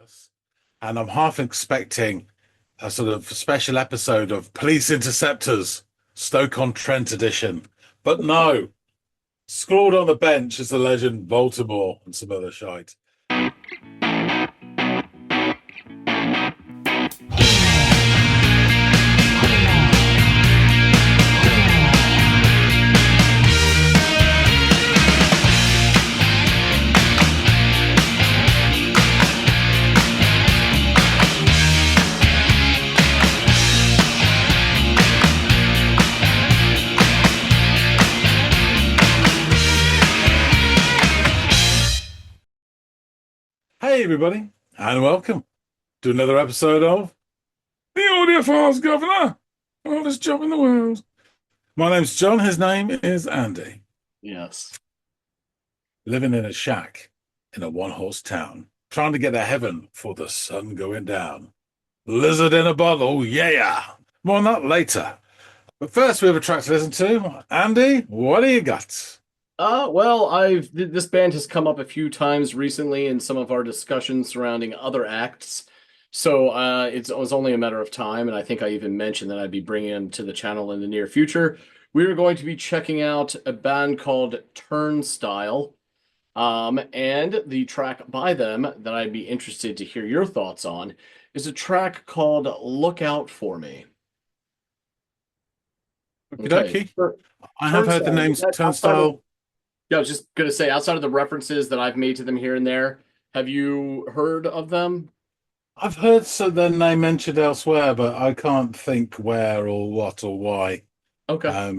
Christmas, and I'm half expecting a sort of special episode of Police Interceptors, Stoke-on-Trent edition. But no, scrawled on the bench is the legend Baltimore and some other shite. Hey, everybody, and welcome to another episode of the Audiophiles, Governor. Oldest job in the world. My name's John. His name is Andy. Yes. Living in a shack in a one-horse town, trying to get to heaven for the sun going down. Lizard in a bottle, yeah. More on that later. But first, we have a track to listen to. Andy, what do you got? Well, this band has come up a few times recently in some of our discussions surrounding other acts. So it was only a matter of time, and I think I even mentioned that I'd be bringing them to the channel in the near future. We are going to be checking out a band called Turnstile, and the track by them that I'd be interested to hear your thoughts on is a track called "Look Out For Me." Okay. I have heard the names Turnstile. Yeah, I was just going to say, outside of the references that I've made to them here and there, have you heard of them? I've heard their name mentioned elsewhere, but I can't think where or what or why. Okay.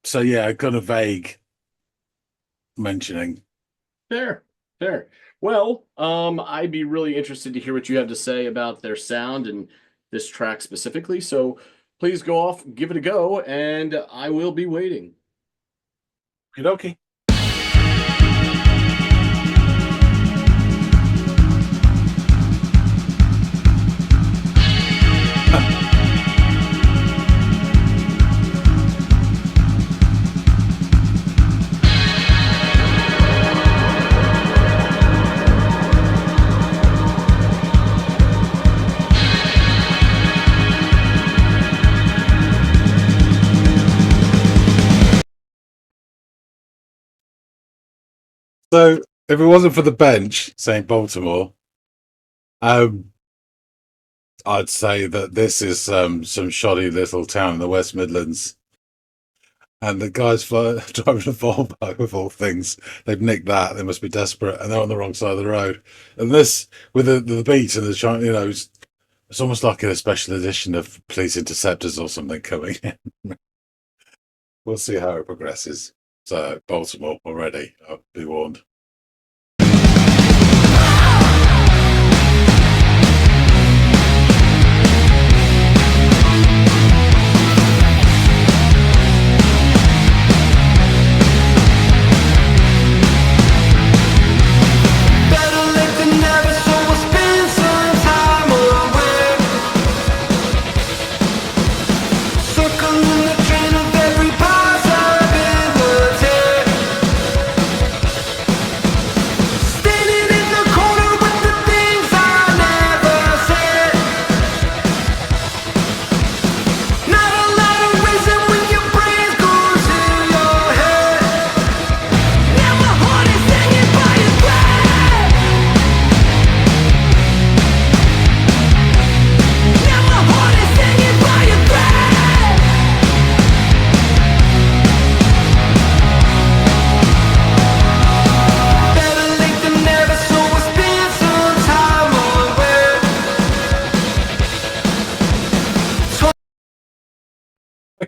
So yeah, kind of vague mentioning. Fair. Well, I'd be really interested to hear what you have to say about their sound and this track specifically. So please go off, give it a go, and I will be waiting. Okie So if it wasn't for the bench saying Baltimore, I'd say that this is some shoddy little town in the West Midlands. And the guys driving a Volvo, of all things, they've nicked that. They must be desperate, and they're on the wrong side of the road. And this, with the beat and it's almost like a special edition of Police Interceptors or something coming in. We'll see how it progresses. So Baltimore already, I'll be warned.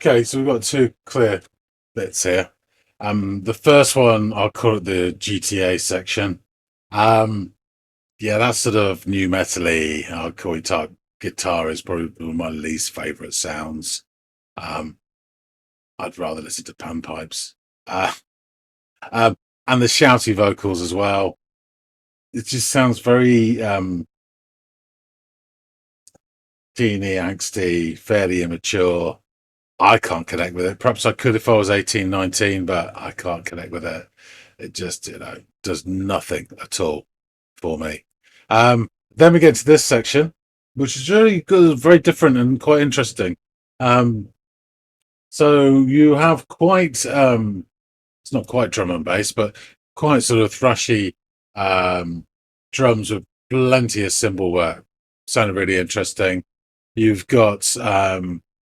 Okay, so we've got two clear bits here. The first one, I'll call it the GTA section. Yeah, that's sort of new metal-y. I'll call it guitar is probably one of my least favorite sounds. I'd rather listen to panpipes. And the shouty vocals as well. It just sounds very teeny, angsty, fairly immature. I can't connect with it. Perhaps I could if I was 18, 19, but I can't connect with it. It just, does nothing at all for me. Then we get to this section, which is really good, very different and quite interesting. So you have quite it's not quite drum and bass, but quite sort of thrashy drums with plenty of cymbal work. Sounded really interesting. You've got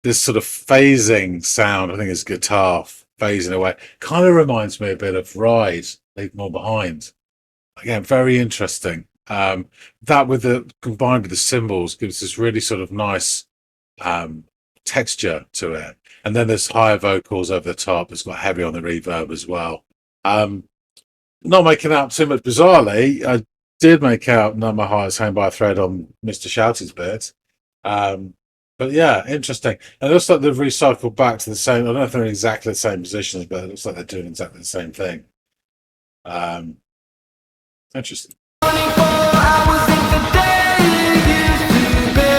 this sort of phasing sound. I think it's guitar phasing away. Kind of reminds me a bit of Ride, Leave More Behind. Again, very interesting. That with the combined with the cymbals gives this really sort of nice texture to it. And then there's higher vocals over the top. It's got heavy on the reverb as well. Not making out too much bizarrely. I did make out None My Heart Is Hanging by a Thread on Mr. Shouty's bit. But yeah, interesting. And it looks like they've recycled back to the same. I don't know if they're in exactly the same positions, but it looks like they're doing exactly the same thing. Interesting. 24 hours in the day used to be.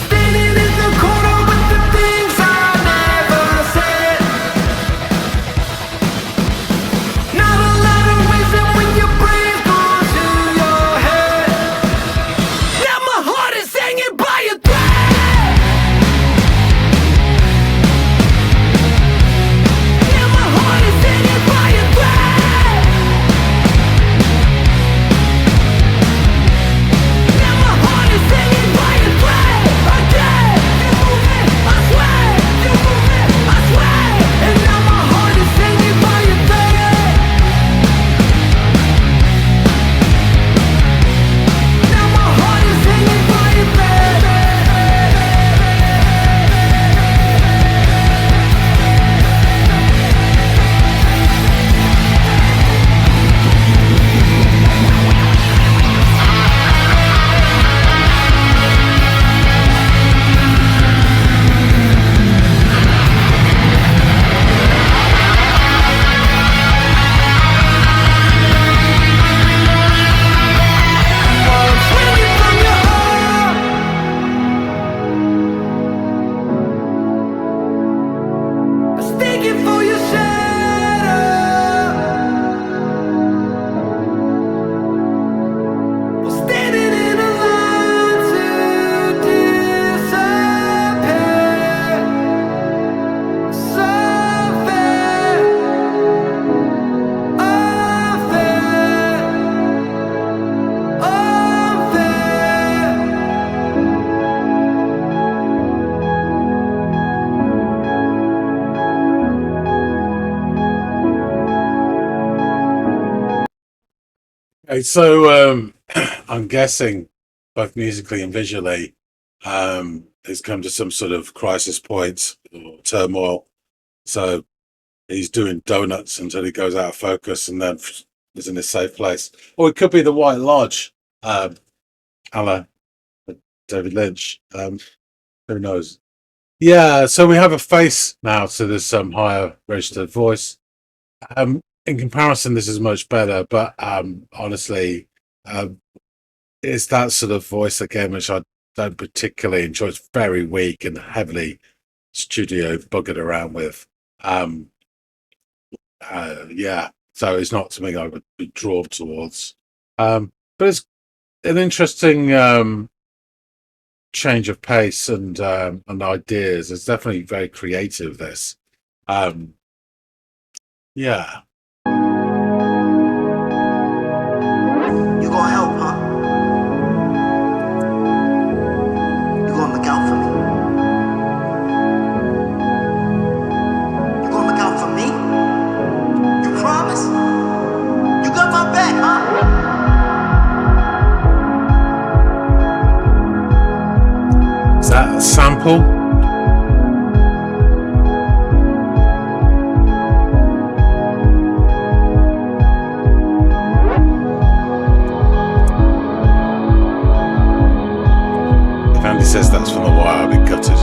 Standing in the corner with the things I never said. Not a lot of reason when your brain goes to your head. Now my heart is hanging by a thread. Now my heart is hanging by a thread. Okay, so I'm guessing both musically and visually, it's come to some sort of crisis point or turmoil. So he's doing donuts until he goes out of focus and then is in a safe place. Or it could be the White Lodge, a la David Lynch. Who knows? Yeah, so we have a face now to this higher registered voice. In comparison, this is much better, but honestly, it's that sort of voice again, which I don't particularly enjoy. It's very weak and heavily studio buggered around with. Yeah, so it's not something I would be drawn towards. But it's an interesting change of pace and ideas. It's definitely very creative. This, yeah. You gonna help, huh? You gonna look out for me? You gonna look out for me? You promise? You got my back, huh? Is that a sample? If Andy says that's from The Wire, I'll be gutted.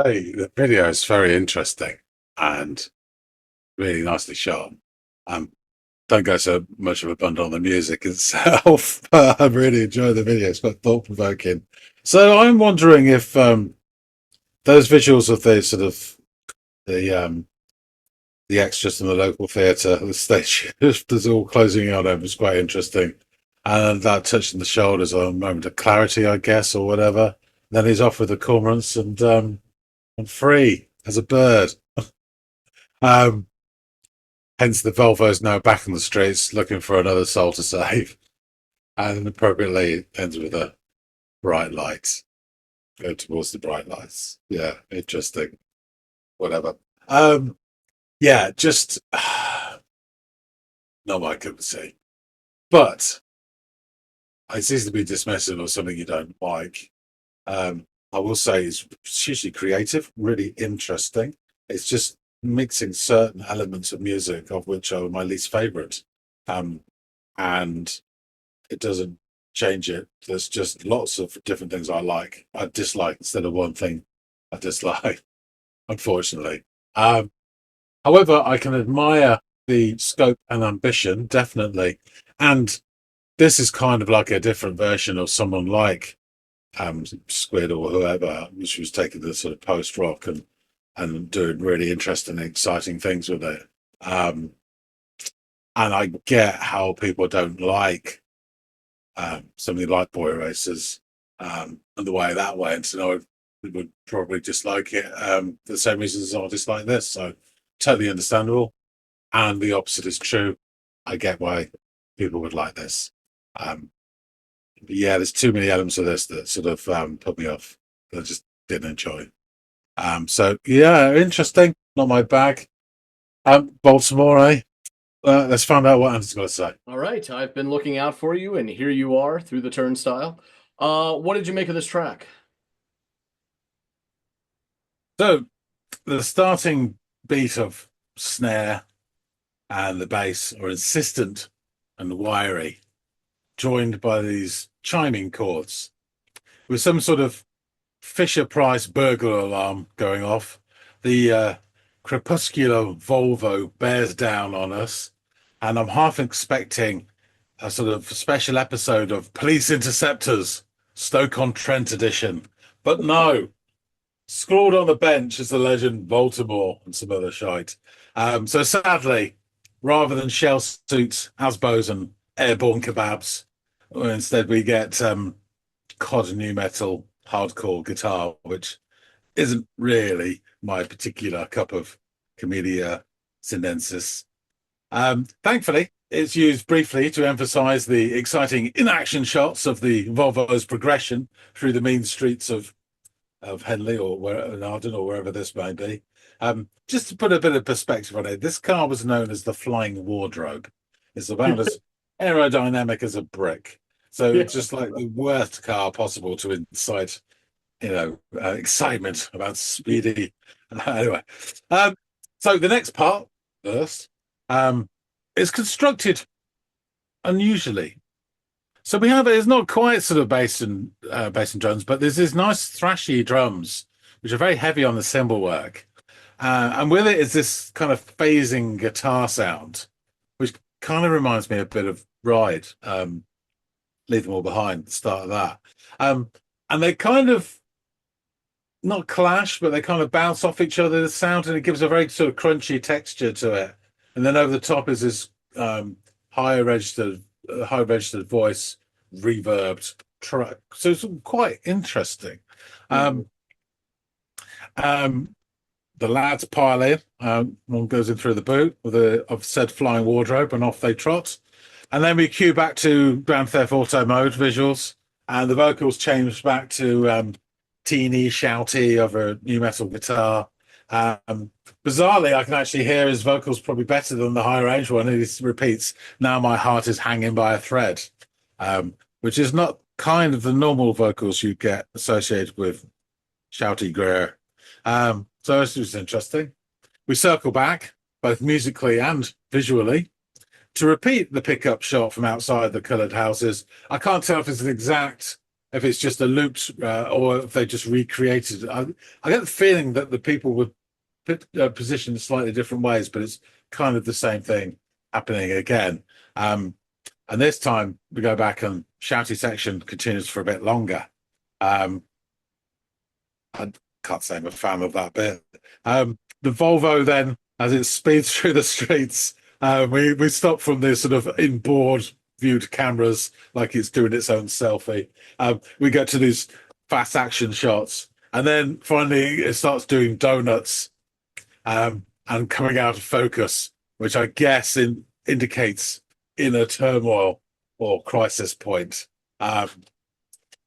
say the video is very interesting and really nicely shot. Don't go so much of a bundle on the music itself, but I really enjoy the video. It's quite thought provoking. So I'm wondering if those visuals of the sort of the extras in the local theatre, the stage is all closing in on him, was quite interesting. And that touching the shoulders on a moment of clarity, I guess, or whatever. Then he's off with the cormorants and free as a bird. Hence the Volvo's now back in the streets looking for another soul to save. And appropriately ends with a bright light. Go towards the bright lights. Yeah, interesting. Whatever. Yeah, just not my cup of tea. But it's easy to be dismissive of something you don't like. I will say it's hugely creative, really interesting. It's just mixing certain elements of music, of which are my least favorite. And it doesn't change it. There's just lots of different things I dislike instead of one thing I dislike, unfortunately. However, I can admire the scope and ambition, definitely. And this is kind of like a different version of someone like Squid or whoever, which was taking the sort of post rock and doing really interesting and exciting things with it. And I get how people don't like something like Boy Racers and the way that went. And I would probably dislike it for the same reasons I dislike this. So totally understandable. And the opposite is true. I get why people would like this. Yeah, there's too many elements of this that sort of put me off. That I just didn't enjoy. So yeah, interesting. Not my bag. Baltimore, eh? Let's find out what Andy's got to say. All right, I've been looking out for you, and here you are through the turnstile. What did you make of this track? So the starting beat of snare and the bass are insistent and wiry, joined by these chiming chords with some sort of Fisher-Price burglar alarm going off. The crepuscular Volvo bears down on us, and I'm half expecting a sort of special episode of Police Interceptors, Stoke-on-Trent edition. But no, scrawled on the bench is the legend Baltimore and some other shite. So sadly, rather than shell suits, asbos, and airborne kebabs, instead we get cod new metal hardcore guitar, which isn't really my particular cup of Camellia sinensis. Thankfully, it's used briefly to emphasize the exciting in-action shots of the Volvo's progression through the mean streets of Henley or in Arden or wherever this may be. Just to put a bit of perspective on it, this car was known as the Flying Wardrobe. It's about as aerodynamic as a brick. So it's just like the worst car possible to incite, excitement about speedy. Anyway, so the next part, first, is constructed unusually. So we have it's not quite sort of bass and drums, but there's these nice thrashy drums which are very heavy on the cymbal work, and with it is this kind of phasing guitar sound, which kind of reminds me a bit of Ride. Leave Them All Behind, the start of that, and they kind of not clash, but they kind of bounce off each other, the sound, and it gives a very sort of crunchy texture to it. And then over the top is this high registered voice reverbed track. So it's quite interesting. The lads pile in. One goes in through the boot of said Flying Wardrobe, and off they trot. And then we cue back to Grand Theft Auto mode visuals, and the vocals change back to teeny, shouty of a new metal guitar. Bizarrely, I can actually hear his vocals probably better than the high range one. He repeats, "Now my heart is hanging by a thread," which is not kind of the normal vocals you get associated with shouty Greer. So this was interesting. We circle back, both musically and visually, to repeat the pickup shot from outside the coloured houses. I can't tell if it's an exact if it's just a looped or if they just recreated it. I get the feeling that the people were positioned in slightly different ways, but it's kind of the same thing happening again. And this time we go back and shouty section continues for a bit longer. I can't say I'm a fan of that bit. The Volvo then, as it speeds through the streets, we stop from this sort of inboard viewed cameras like it's doing its own selfie. We get to these fast action shots, and then finally it starts doing donuts and coming out of focus, which I guess indicates inner turmoil or crisis point. And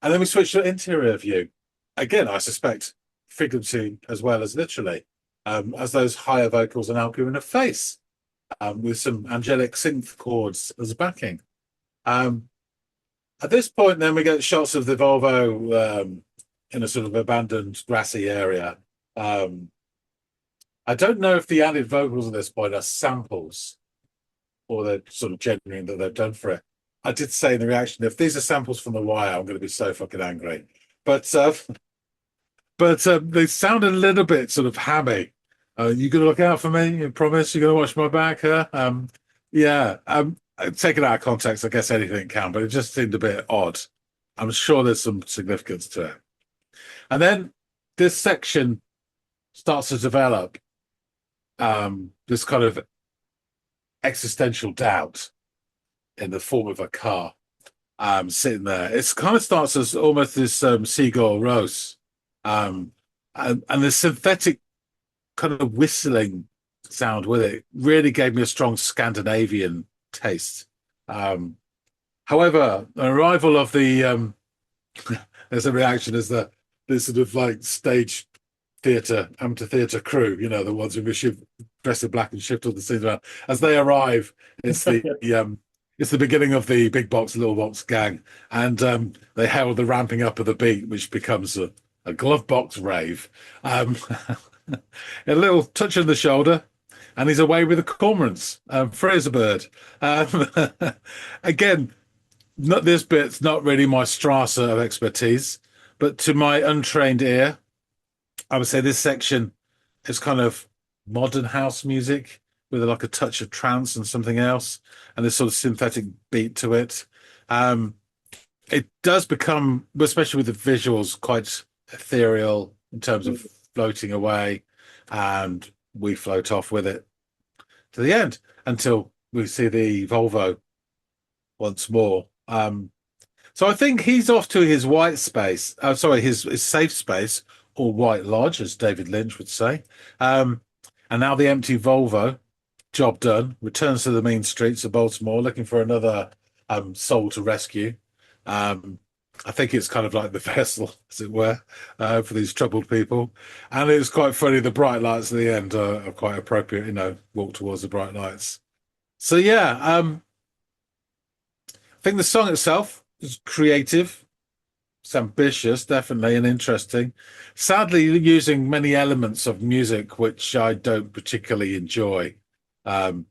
then we switch to interior view. Again, I suspect figuratively as well as literally, as those higher vocals are now given a face, with some angelic synth chords as backing. At this point, then we get shots of the Volvo in a sort of abandoned grassy area. I don't know if the added vocals at this point are samples or they're sort of genuine that they've done for it. I did say in the reaction, if these are samples from The Wire, I'm going to be so fucking angry. But they sound a little bit sort of hammy. You going to look out for me? You promise you're going to watch my back, huh? Taken out of context, I guess anything can, but it just seemed a bit odd. I'm sure there's some significance to it. And then this section starts to develop this kind of existential doubt in the form of a car sitting there. It kind of starts as almost this seagull rose, and the synthetic kind of whistling sound with it really gave me a strong Scandinavian taste. However, the arrival of the there's a reaction as this sort of like stage amateur theatre crew, you know, the ones who shift dressed in black and shift all the scenes around. As they arrive, it's the beginning of the big box, little box gang, and they herald the ramping up of the beat, which becomes a glove box rave. A little touch on the shoulder, and he's away with the cormorants. Free as a bird. Again, this bit's not really my strata of expertise, but to my untrained ear, I would say this section is kind of modern house music with like a touch of trance and something else, and this sort of synthetic beat to it. It does become, especially with the visuals, quite ethereal in terms of floating away, and we float off with it to the end until we see the Volvo once more. So I think he's off to his white space. His safe space, or White Lodge, as David Lynch would say. And now the empty Volvo, job done, returns to the mean streets of Baltimore looking for another soul to rescue. I think it's kind of like the vessel, as it were, for these troubled people. And it's quite funny, the bright lights at the end are quite appropriate, you know, walk towards the bright lights. So yeah, I think the song itself is creative. It's ambitious, definitely, and interesting. Sadly, using many elements of music which I don't particularly enjoy. So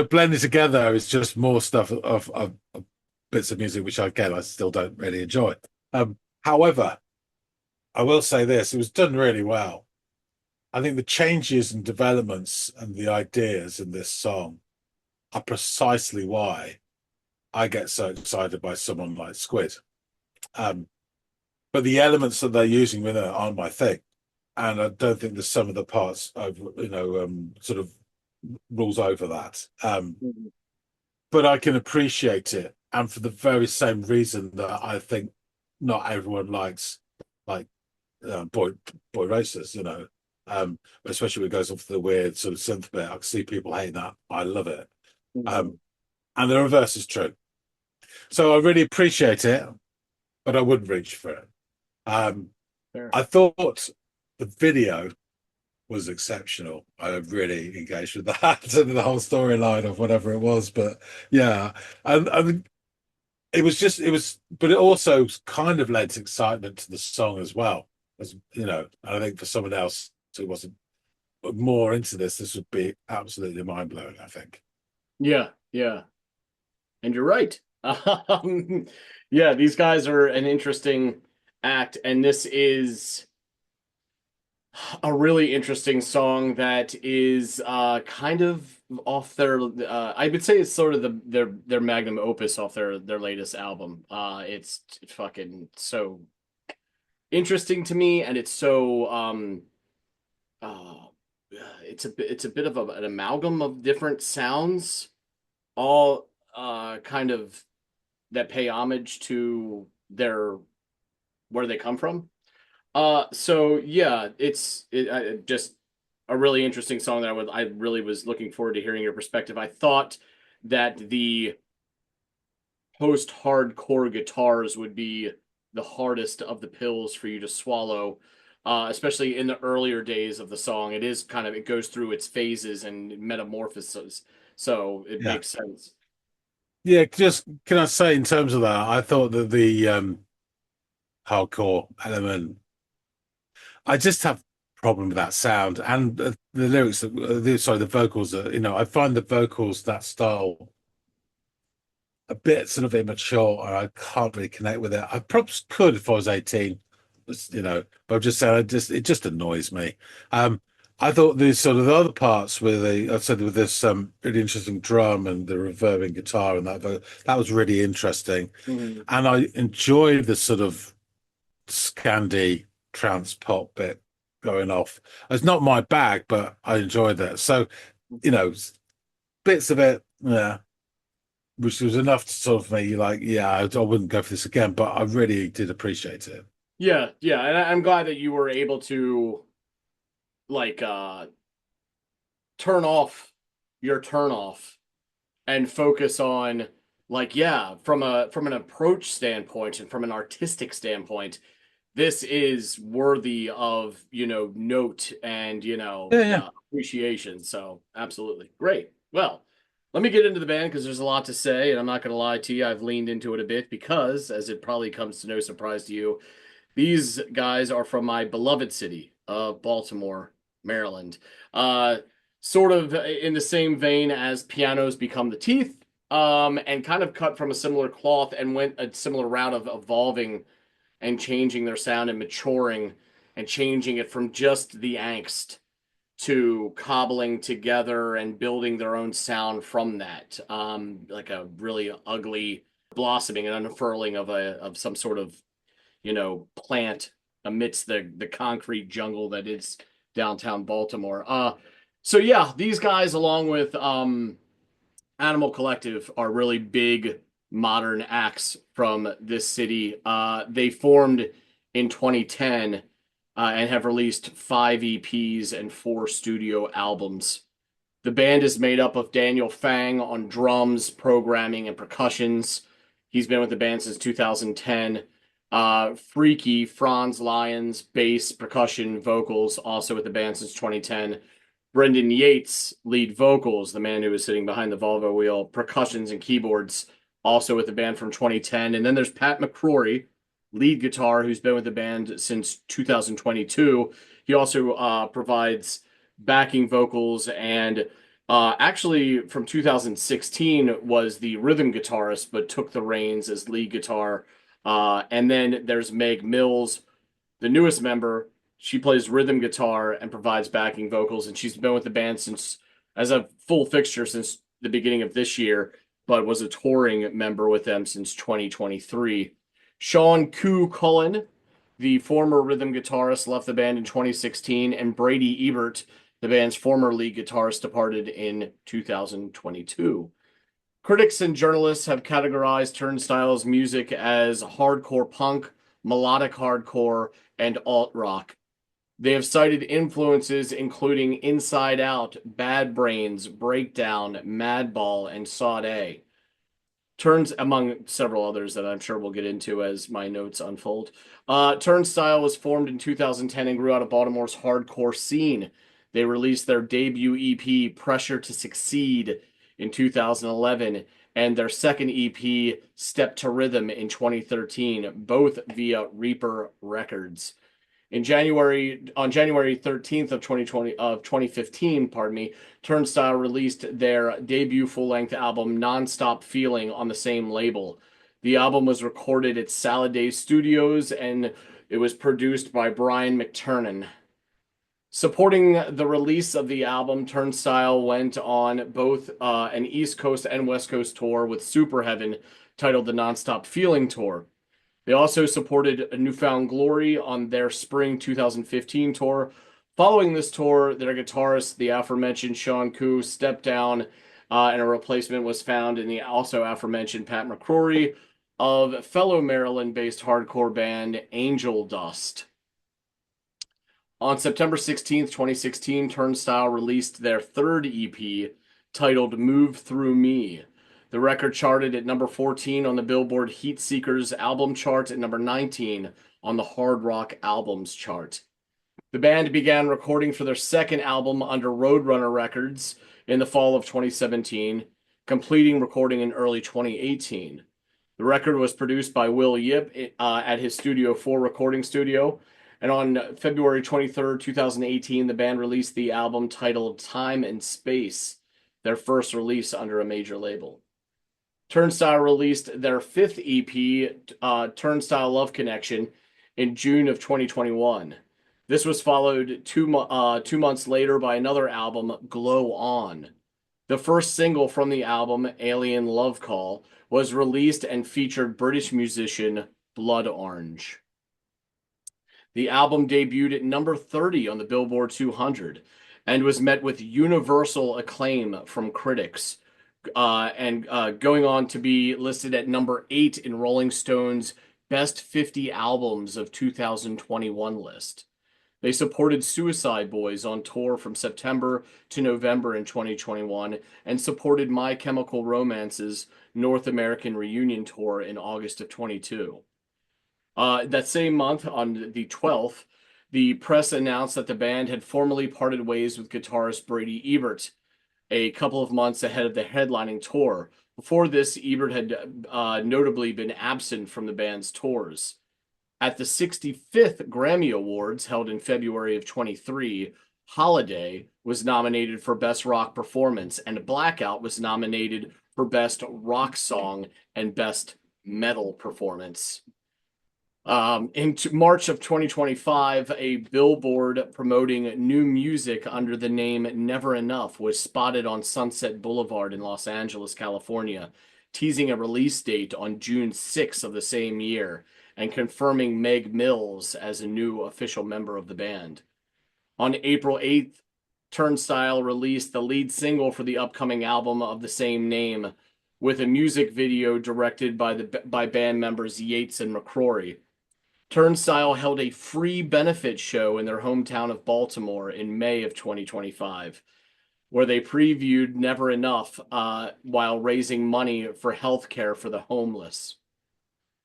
blended together is just more stuff of bits of music which I still don't really enjoy. However, I will say this: it was done really well. I think the changes and developments and the ideas in this song are precisely why I get so excited by someone like Squid. But the elements that they're using with it aren't my thing. And I don't think the sum of the parts sort of rules over that. But I can appreciate it. And for the very same reason that I think not everyone likes boy racers, you know. Especially when it goes off the weird sort of synth bit. I can see people hate that. I love it. And the reverse is true. So I really appreciate it, but I wouldn't reach for it. I thought the video was exceptional. I really engaged with that and the whole storyline of whatever it was. But yeah, and it was, but it also kind of lent excitement to the song as well. As you know, and I think for someone else who wasn't more into this would be absolutely mind blowing. I think. Yeah, and you're right. Yeah, these guys are an interesting act, and this is a really interesting song that is kind of off their I would say it's sort of their magnum opus off their latest album. It's fucking so interesting to me, and it's so uh it's a bit of an amalgam of different sounds, all kind of that pay homage to their where they come from. So yeah, just a really interesting song that I really was looking forward to hearing your perspective. I thought that the post-hardcore guitars would be the hardest of the pills for you to swallow, especially in the earlier days of the song. It goes through its phases and metamorphoses, so it Yeah. makes sense. Yeah, just can I say in terms of that, I thought that the hardcore element, I just have a problem with that sound and the lyrics, sorry, the vocals. I find the vocals that style a bit sort of immature, and I can't really connect with it. I probably could if I was 18, but I'm just saying, it just annoys me. I thought the sort of the other parts I said with this really interesting drum and the reverbing guitar and that was really interesting, Mhm. and I enjoyed the sort of Scandi trance pop bit going off. It's not my bag, but I enjoyed that. So, bits of it, yeah, which was enough to sort of make you like, yeah, I wouldn't go for this again, but I really did appreciate it. Yeah, yeah, and I'm glad that you were able to like turn off your turn off and focus on like yeah from an approach standpoint and from an artistic standpoint, this is worthy of note and Yeah, yeah. appreciation. So absolutely great. Well, let me get into the band because there's a lot to say, and I'm not going to lie to you, I've leaned into it a bit because, as it probably comes to no surprise to you, these guys are from my beloved city of Baltimore, Maryland. Uh, Sort of in the same vein as Pianos Become the Teeth, and kind of cut from a similar cloth and went a similar route of evolving and changing their sound and maturing and changing it from just the angst to cobbling together and building their own sound from that. Like a really ugly blossoming and unfurling of some sort of plant amidst the concrete jungle that is downtown Baltimore. So yeah, these guys along with Animal Collective are really big modern acts from this city. They formed in 2010 and have released 5 EPs and 4 studio albums. The band is made up of Daniel Fang on drums, programming, and percussions. He's been with the band since 2010. Freaky, Franz Lyons, bass, percussion, vocals, also with the band since 2010. Brendan Yates, lead vocals, the man who was sitting behind the Volvo wheel, percussions and keyboards, also with the band from 2010. And then there's Pat McCrory, lead guitar, who's been with the band since 2022. He also provides backing vocals and actually from 2016 was the rhythm guitarist, but took the reins as lead guitar. And then there's Meg Mills, the newest member. She plays rhythm guitar and provides backing vocals, and she's been with the band since as a full fixture since the beginning of this year, but was a touring member with them since 2023. Sean Koo Cullen, the former rhythm guitarist, left the band in 2016, and Brady Ebert, the band's former lead guitarist, departed in 2022. Critics and journalists have categorized Turnstile's music as hardcore punk, melodic hardcore, and alt rock. They have cited influences including Inside Out, Bad Brains, Breakdown, Madball, and Sade. Turns among several others that I'm sure we'll get into as my notes unfold. Turnstile was formed in 2010 and grew out of Baltimore's hardcore scene. They released their debut EP, Pressure to Succeed, in 2011, and their second EP, Step to Rhythm, in 2013, both via Reaper Records. On January 13th of 2015, Turnstile released their debut full-length album Nonstop Feeling on the same label. The album was recorded at Salad Days Studios and it was produced by Brian McTernan. Supporting the release of the album, Turnstile went on both an East Coast and West Coast tour with Superheaven, titled the Nonstop Feeling Tour. They also supported Newfound Glory on their spring 2015 tour. Following this tour, their guitarist, the aforementioned Sean Koo, stepped down, and a replacement was found in the also aforementioned Pat McCrory of fellow Maryland-based hardcore band Angel Dust. On September 16th, 2016, Turnstile released their third EP titled Move Through Me. The record charted at number 14 on the Billboard Heat Seekers album chart and number 19 on the Hard Rock Albums chart. The band began recording for their second album under Roadrunner Records in the fall of 2017, completing recording in early 2018. The record was produced by Will Yip at his Studio 4 recording studio. And on February 23rd, 2018, the band released the album titled Time and Space, their first release under a major label. Turnstile released their fifth EP, Turnstile Love Connection, in June of 2021. This was followed two months later by another album, Glow On. The first single from the album, Alien Love Call, was released and featured British musician Blood Orange. The album debuted at number 30 on the Billboard 200 and was met with universal acclaim from critics, and going on to be listed at number 8 in Rolling Stone's Best 50 Albums of 2021 list. They supported Suicide Boys on tour from September to November in 2021 and supported My Chemical Romance's North American Reunion Tour in August of 22. That same month, on the 12th, the press announced that the band had formally parted ways with guitarist Brady Ebert a couple of months ahead of the headlining tour. Before this, Ebert had notably been absent from the band's tours. At the 65th Grammy Awards, held in February of 23, Holiday was nominated for Best Rock Performance, and Blackout was nominated for Best Rock Song and Best Metal Performance. In March of 2025, a billboard promoting new music under the name Never Enough was spotted on Sunset Boulevard in Los Angeles, California, teasing a release date on June 6 of the same year and confirming Meg Mills as a new official member of the band. On April 8th, Turnstile released the lead single for the upcoming album of the same name, with a music video directed by band members Yates and McCrory. Turnstile held a free benefit show in their hometown of Baltimore in May of 2025, where they previewed Never Enough while raising money for health care for the homeless.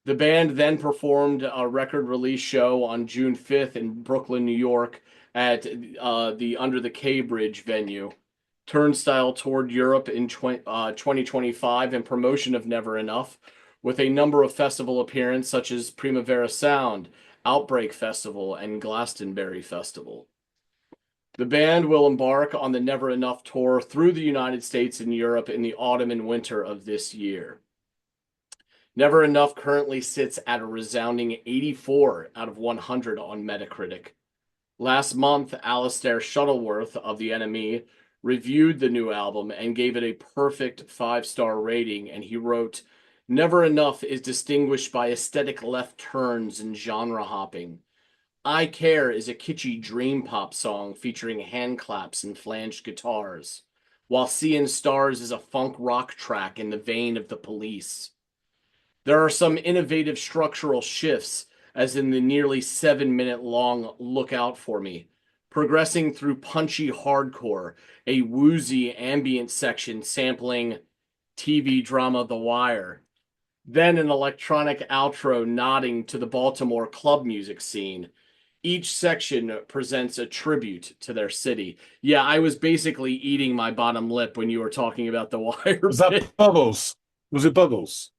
The band then performed a record release show on June 5th in Brooklyn, New York at the Under the K Bridge venue. Turnstile toured Europe in 2025 in promotion of Never Enough, with a number of festival appearances such as Primavera Sound, Outbreak Festival, and Glastonbury Festival. The band will embark on the Never Enough tour through the United States and Europe in the autumn and winter of this year. Never Enough currently sits at a resounding 84 out of 100 on Metacritic. Last month, Alistair Shuttleworth of The NME reviewed the new album and gave it a perfect 5-star rating, and he wrote, "Never Enough is distinguished by aesthetic left turns and genre hopping. I Care is a kitschy dream pop song featuring hand claps and flanged guitars, while Seeing Stars is a funk rock track in the vein of The Police. There are some innovative structural shifts, as in the nearly 7-minute long Look Out For Me, progressing through punchy hardcore, a woozy ambient section sampling TV drama The Wire, then an electronic outro nodding to the Baltimore club music scene. Each section presents a tribute to their city." Yeah, I was basically eating my bottom lip when you were talking about The Wire. Was that Bubbles? Was it Bubbles?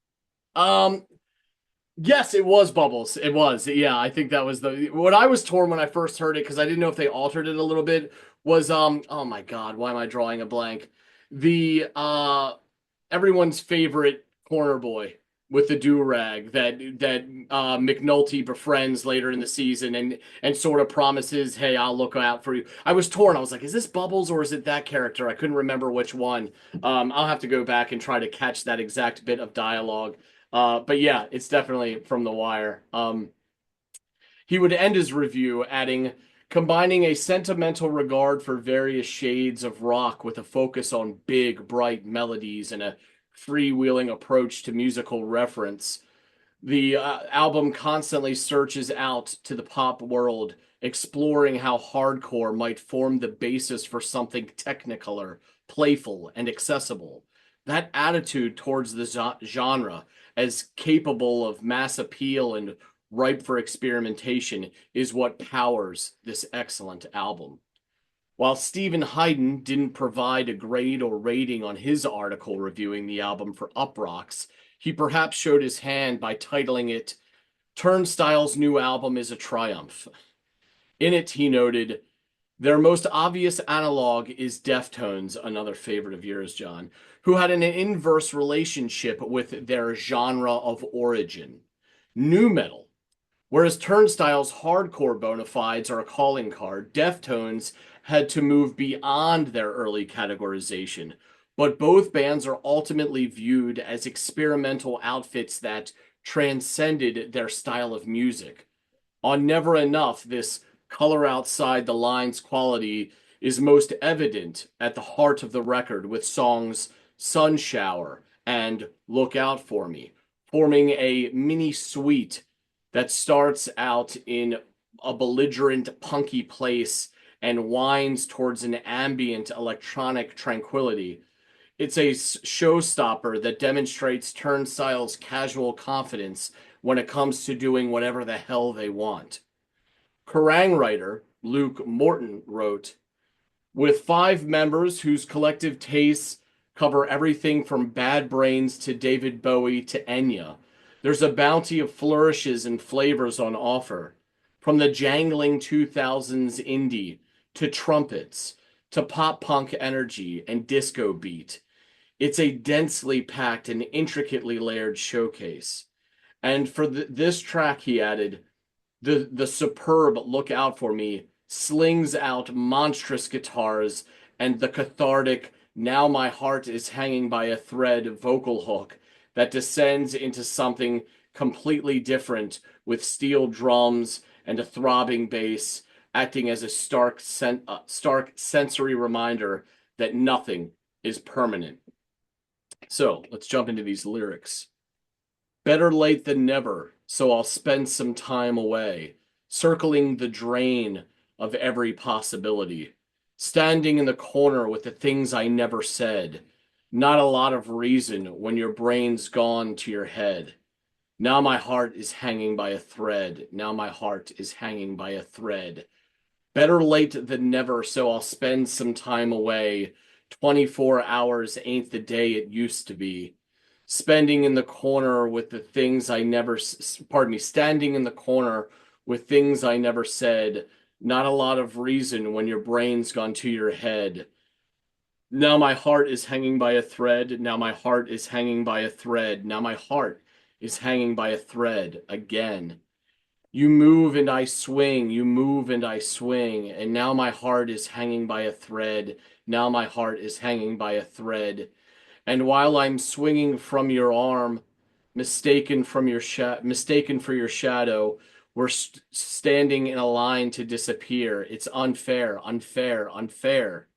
Yes, it was Bubbles. It was. Yeah, I think that was what I was torn when I first heard it, because I didn't know if they altered it a little bit, was oh my God, why am I drawing a blank? The everyone's favorite corner boy with the do-rag that McNulty befriends later in the season and sort of promises, "Hey, I'll look out for you." I was torn. I was like, "Is this Bubbles or is it that character?" I couldn't remember which one. I'll have to go back and try to catch that exact bit of dialogue. But yeah, it's definitely from The Wire. He would end his review adding, combining a sentimental regard for various shades of rock with a focus on big, bright melodies and a freewheeling approach to musical reference. The album constantly searches out to the pop world, exploring how hardcore might form the basis for something technicolor, playful, and accessible. That attitude towards the genre, as capable of mass appeal and ripe for experimentation, is what powers this excellent album. While Stephen Hayden didn't provide a grade or rating on his article reviewing the album for Uprocks, he perhaps showed his hand by titling it Turnstile's New Album is a Triumph. In it, he noted, their most obvious analog is Deftones, another favorite of yours, John, who had an inverse relationship with their genre of origin. Nu metal. Whereas Turnstile's hardcore bona fides are a calling card, Deftones had to move beyond their early categorization. But both bands are ultimately viewed as experimental outfits that transcended their style of music. On Never Enough, this color outside the lines quality is most evident at the heart of the record with songs Sun Shower and Look Out For Me, forming a mini suite that starts out in a belligerent, punky place and winds towards an ambient electronic tranquility. It's a showstopper that demonstrates Turnstile's casual confidence when it comes to doing whatever the hell they want. Kerrang writer Luke Morton wrote, with 5 members whose collective tastes cover everything from Bad Brains to David Bowie to Enya, there's a bounty of flourishes and flavors on offer. From the jangling 2000s indie to trumpets to pop punk energy and disco beat. It's a densely packed and intricately layered showcase. And for this track, he added, the superb Look Out For Me slings out monstrous guitars and the cathartic Now My Heart Is Hanging by a Thread vocal hook that descends into something completely different with steel drums and a throbbing bass acting as a stark sensory reminder that nothing is permanent. So let's jump into these lyrics. Better late than never, so I'll spend some time away, circling the drain of every possibility, standing in the corner with the things I never said. Not a lot of reason when your brain's gone to your head. Now my heart is hanging by a thread. Now my heart is hanging by a thread. Better late than never, so I'll spend some time away. 24 hours ain't the day it used to be. Spending in the corner with the things I never, standing in the corner with things I never said. Not a lot of reason when your brain's gone to your head. Now my heart is hanging by a thread. Now my heart is hanging by a thread. Now my heart is hanging by a thread again. You move and I swing, you move and I swing, and now my heart is hanging by a thread. Now my heart is hanging by a thread. And while I'm swinging from your arm, mistaken for your shadow, we're standing in a line to disappear. It's unfair, unfair, unfair.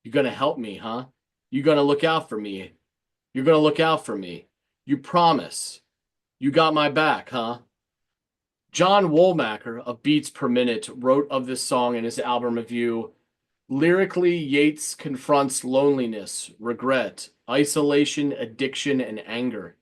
You're gonna help me, huh? You're gonna look out for me. You're gonna look out for me. You promise. You got my back, huh? John Woolmacher of Beats Per Minute wrote of this song in his album review, lyrically, Yates confronts loneliness, regret, isolation, addiction, and anger.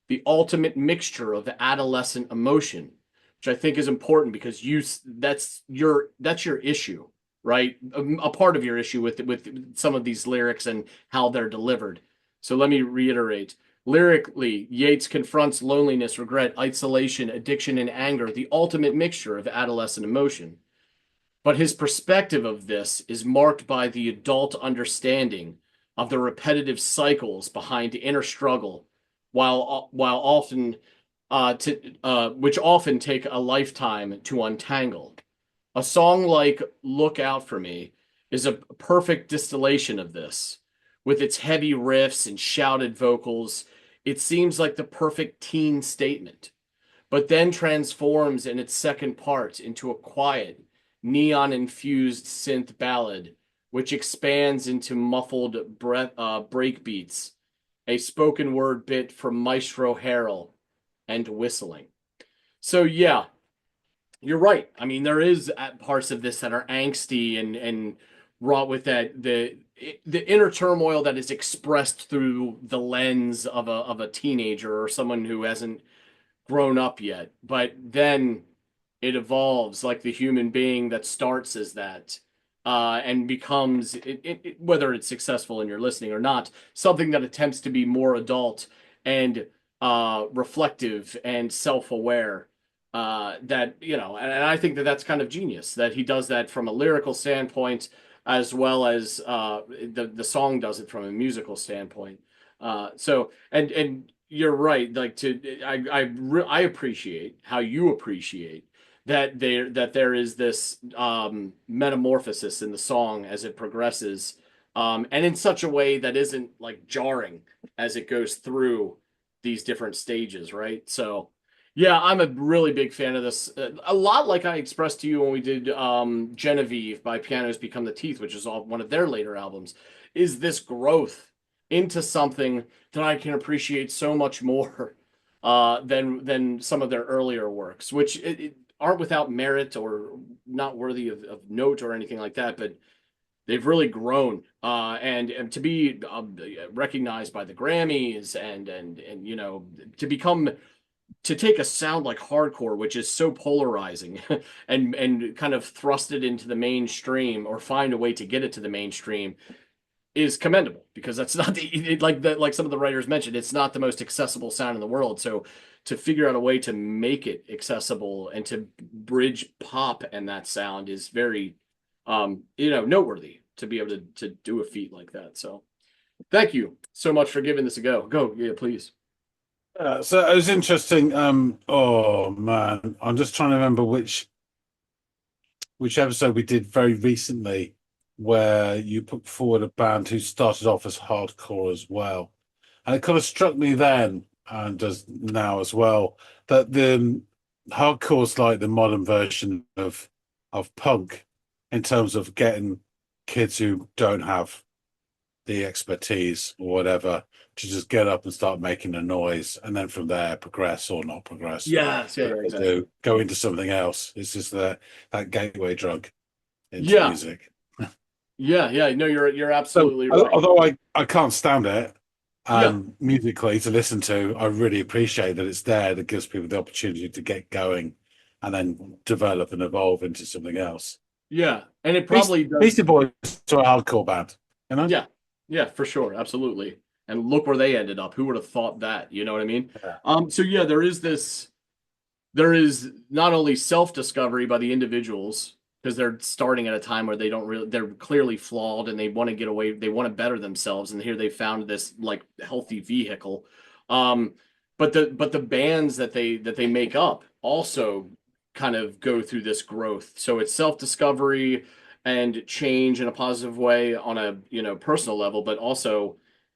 The ultimate mixture of adolescent emotion, which I think is important because that's your issue, right? A part of your issue with some of these lyrics and how they're delivered. So let me reiterate. Lyrically, Yeats confronts loneliness, regret, isolation, addiction, and anger, the ultimate mixture of adolescent emotion. But his perspective of this is marked by the adult understanding of the repetitive cycles behind inner struggle, while often which often take a lifetime to untangle. A song like "Look Out for Me" is a perfect distillation of this. With its heavy riffs and shouted vocals, it seems like the perfect teen statement, but then transforms in its second part into a quiet, neon-infused synth ballad, which expands into muffled breakbeats, a spoken word bit from Maestro Harrell, and whistling. So yeah, you're right. I mean, there is parts of this that are angsty and wrought with that the inner turmoil that is expressed through the lens of a teenager or someone who hasn't grown up yet. But then it evolves like the human being that starts as that, and becomes whether it's successful in your listening or not, something that attempts to be more adult and reflective and self-aware. That and I think that that's kind of genius that he does that from a lyrical standpoint as well as the song does it from a musical standpoint. So and you're right. Like I appreciate how you appreciate that there is this metamorphosis in the song as it progresses, and in such a way that isn't like jarring as it goes through these different stages, right? So yeah, I'm a really big fan of this. A lot like I expressed to you when we did Genevieve by Pianos Become the Teeth, which is one of their later albums, is this growth into something that I can appreciate so much more than some of their earlier works, which aren't without merit or not worthy of note or anything like that, but they've really grown, and to be recognized by the Grammys and to take a sound like hardcore, which is so polarizing, and kind of thrust it into the mainstream or find a way to get it to the mainstream is commendable, because that's not like some of the writers mentioned, it's not the most accessible sound in the world. So to figure out a way to make it accessible and to bridge pop and that sound is very noteworthy to be able to do a feat like that. So thank you so much for giving this a go. Yeah, please. So it was interesting. Oh man, I'm just trying to remember which episode we did very recently where you put forward a band who started off as hardcore as well. And it kind of struck me then, and does now as well, that the hardcore is like the modern version of punk in terms of getting kids who don't have the expertise or whatever to just get up and start making a noise, and then from there progress or not progress. Yes, yeah, exactly. Go into something else. It's just that gateway drug into music. Yeah. No, you're absolutely so, right. Although I can't stand it musically to listen to, I really appreciate that it's there, that gives people the opportunity to get going and then develop and evolve into something else. Yeah, and it probably does. Beastie Boys to a hardcore band, you know? Yeah, for sure, absolutely. And look where they ended up. Who would have thought that? You know what I mean? Yeah. So yeah, there is not only self-discovery by the individuals, because they're starting at a time where they're clearly flawed and they want to get away, they want to better themselves, and here they found this like healthy vehicle. But the bands that they make up also kind of go through this growth. So it's self-discovery and change in a positive way on a personal level, but also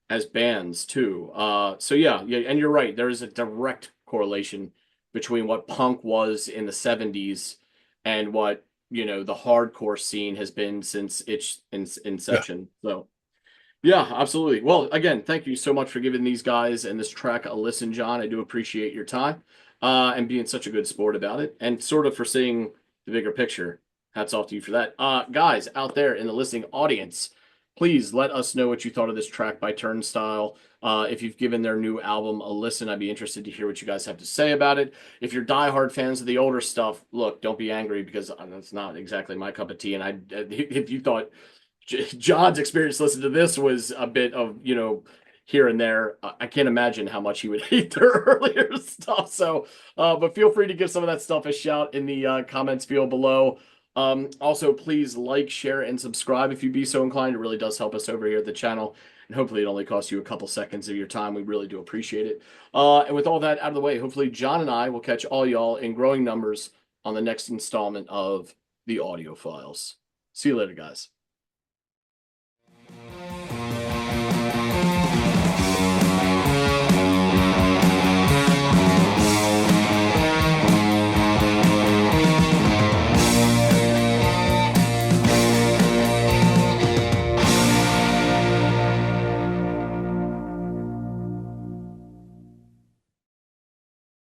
as bands too. So yeah, and you're right. There is a direct correlation between what punk was in the 70s and what the hardcore scene has been since its inception. Yeah. So yeah, absolutely. Well, again, thank you so much for giving these guys and this track a listen, John. I do appreciate your time and being such a good sport about it, and sort of for seeing the bigger picture. Hats off to you for that. Guys out there in the listening audience, please let us know what you thought of this track by Turnstile. If you've given their new album a listen, I'd be interested to hear what you guys have to say about it. If you're diehard fans of the older stuff, look, don't be angry, because that's not exactly my cup of tea. And if you thought John's experience listening to this was a bit of, here and there. I can't imagine how much he would hate their earlier stuff. So, but feel free to give some of that stuff a shout in the comments field below. Also, please like, share, and subscribe if you'd be so inclined. It really does help us over here at the channel. And hopefully it only costs you a couple seconds of your time. We really do appreciate it. And with all that out of the way, hopefully John and I will catch all y'all in growing numbers on the next installment of the Audiophiles. See you later, guys.